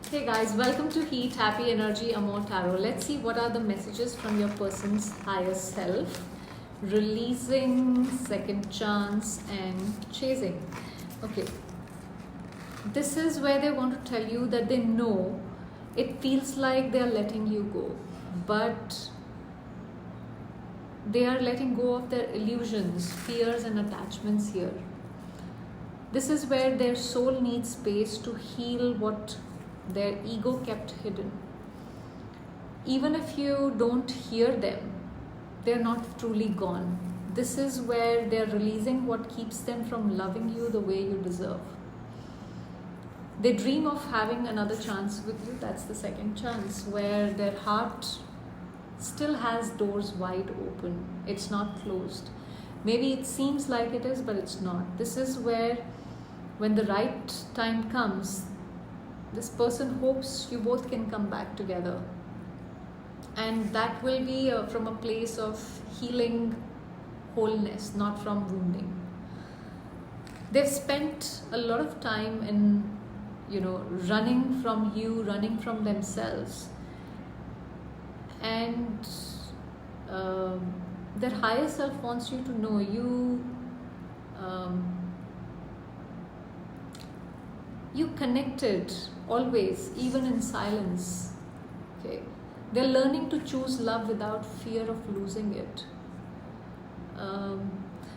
Hey guys, welcome to Heat Happy Energy Amor Tarot. Let's see what are the messages from your person's higher self. Releasing, second chance, and chasing. Okay, this is where they want to tell you that they know it feels like they're letting you go, but they are letting go of their illusions, fears, and attachments here. This is where their soul needs space to heal what their ego kept hidden. Even if you don't hear them, they're not truly gone. This is where they're releasing what keeps them from loving you the way you deserve. They dream of having another chance with you. That's the second chance, where their heart still has doors wide open. It's not closed. Maybe it seems like it is, but it's not. This is where, when the right time comes, this person hopes you both can come back together. And that will be from a place of healing, wholeness, not from wounding. They've spent a lot of time in, running from you, running from themselves. And their higher self wants you to know you connected always, even in silence. Okay, they're learning to choose love without fear of losing it.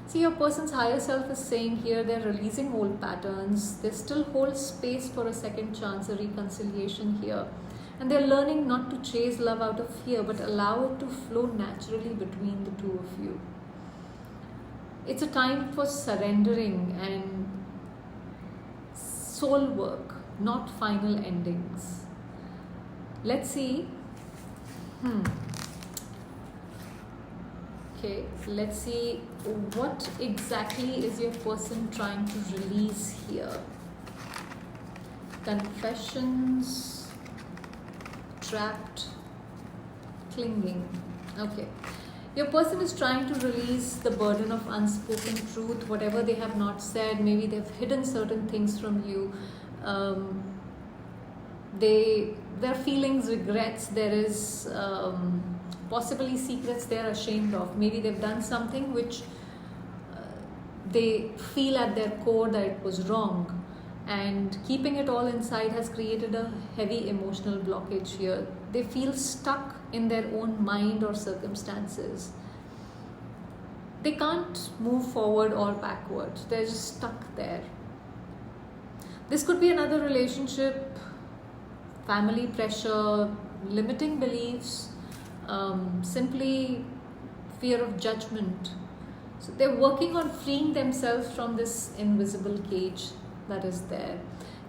See, your person's higher self is saying here they're releasing old patterns. They still hold space for a second chance, a reconciliation here. And they're learning not to chase love out of fear, but allow it to flow naturally between the two of you. It's a time for surrendering and soul work, not final endings. Let's see. Okay, let's see what exactly is your person trying to release here. Confessions, trapped, clinging. Okay. Your person is trying to release the burden of unspoken truth, whatever they have not said. Maybe they've hidden certain things from you. Their feelings, regrets, there is possibly secrets they're ashamed of. Maybe they've done something which they feel at their core that it was wrong. And keeping it all inside has created a heavy emotional blockage here. They feel stuck in their own mind or circumstances. They can't move forward or backward. They're just stuck there. This could be another relationship, family pressure, limiting beliefs, simply fear of judgment. So they're working on freeing themselves from this invisible cage that is there.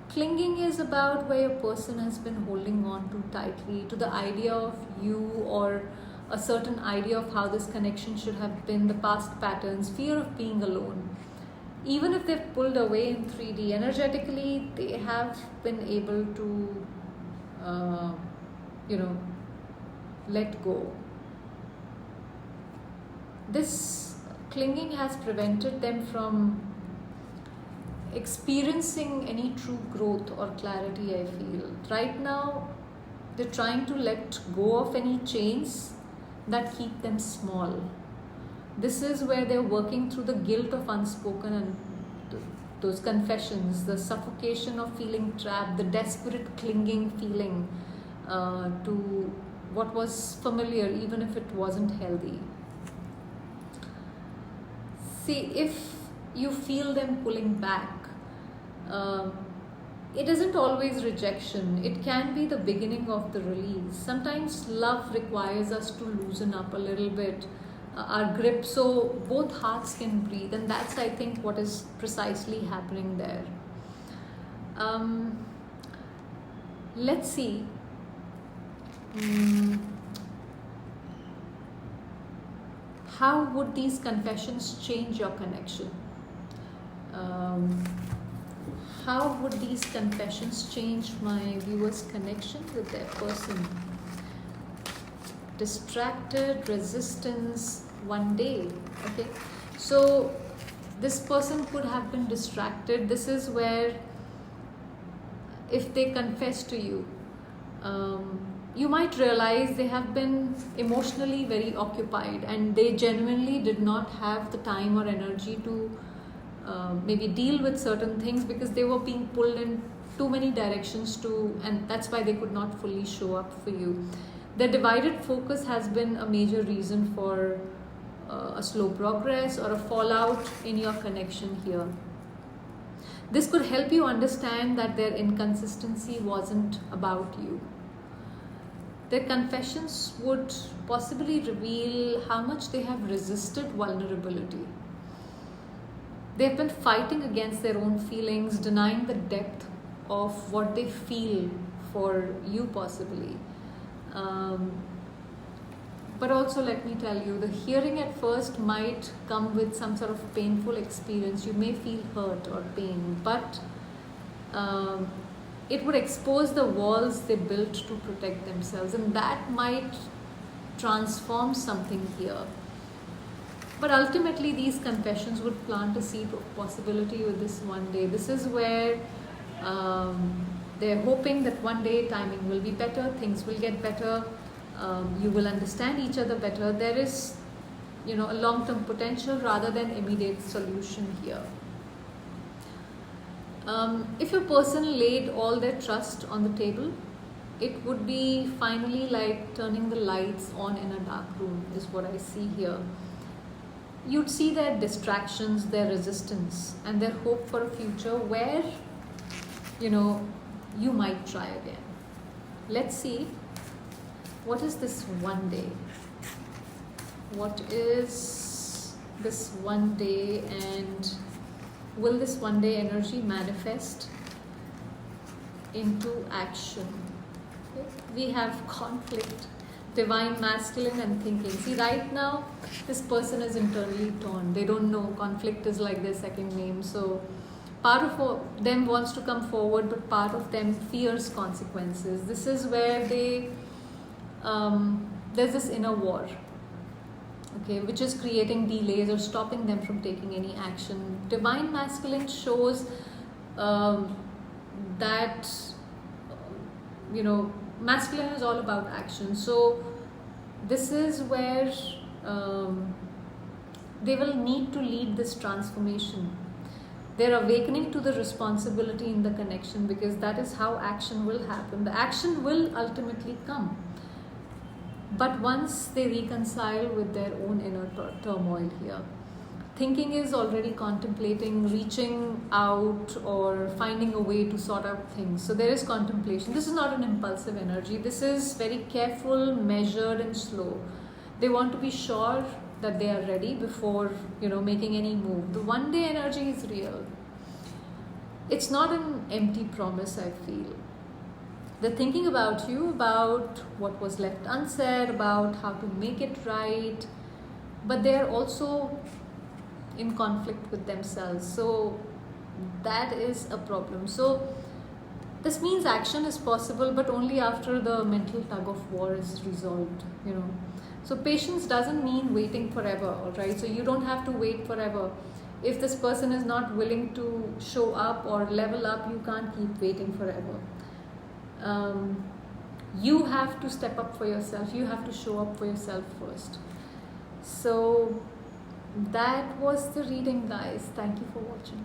Clinging is about where your person has been holding on too tightly to the idea of you, or a certain idea of how this connection should have been, the past patterns, fear of being alone. Even if they've pulled away in 3D, energetically, they have been able to, let go. This clinging has prevented them from experiencing any true growth or clarity, I feel. Right now, they're trying to let go of any chains that keep them small. This is where they're working through the guilt of unspoken and those confessions, the suffocation of feeling trapped, the desperate clinging feeling to what was familiar, even if it wasn't healthy. See, if you feel them pulling back, it isn't always rejection. It can be the beginning of the release. Sometimes love requires us to loosen up a little bit, our grip, so both hearts can breathe. And that's, I think, what is precisely happening there. Let's see. How would these confessions change your connection? How would these confessions change my viewer's connection with their person? Distracted, resistance, one day. Okay, so this person could have been distracted. This is where if they confess to you, you might realize they have been emotionally very occupied and they genuinely did not have the time or energy to maybe deal with certain things because they were being pulled in too many directions and that's why they could not fully show up for you. The divided focus has been a major reason for a slow progress or a fallout in your connection here. This could help you understand that their inconsistency wasn't about you. Their confessions would possibly reveal how much they have resisted vulnerability. They have been fighting against their own feelings, denying the depth of what they feel for you possibly. But also let me tell you, the hearing at first might come with some sort of painful experience. You may feel hurt or pain, but it would expose the walls they built to protect themselves, and that might transform something here. But ultimately, these confessions would plant a seed of possibility with this one day. This is where they're hoping that one day timing will be better, things will get better, you will understand each other better. There is, a long-term potential rather than immediate solution here. If a person laid all their trust on the table, it would be finally like turning the lights on in a dark room, is what I see here. You'd see their distractions, their resistance, and their hope for a future where, you might try again. Let's see, what is this one day? What is this one day, and will this one day energy manifest into action? Okay. We have conflict, divine masculine and thinking. See, right now this person is internally torn. They don't know. Conflict is like their second name. So part of them wants to come forward, but part of them fears consequences. This is where there's this inner war, okay, which is creating delays or stopping them from taking any action. Divine masculine shows that masculine is all about action. So this is where they will need to lead this transformation. They're awakening to the responsibility in the connection, because that is how action will happen. The action will ultimately come. But once they reconcile with their own inner turmoil here, thinking is already contemplating, reaching out or finding a way to sort out things. So there is contemplation. This is not an impulsive energy. This is very careful, measured and slow. They want to be sure that they are ready before, making any move. The one day energy is real. It's not an empty promise, I feel. They're thinking about you, about what was left unsaid, about how to make it right, but they're also in conflict with themselves. So that is a problem. So this means action is possible, but only after the mental tug of war is resolved, So patience doesn't mean waiting forever, all right? So you don't have to wait forever. If this person is not willing to show up or level up, you can't keep waiting forever. You have to step up for yourself. You have to show up for yourself first. So that was the reading, guys. Thank you for watching.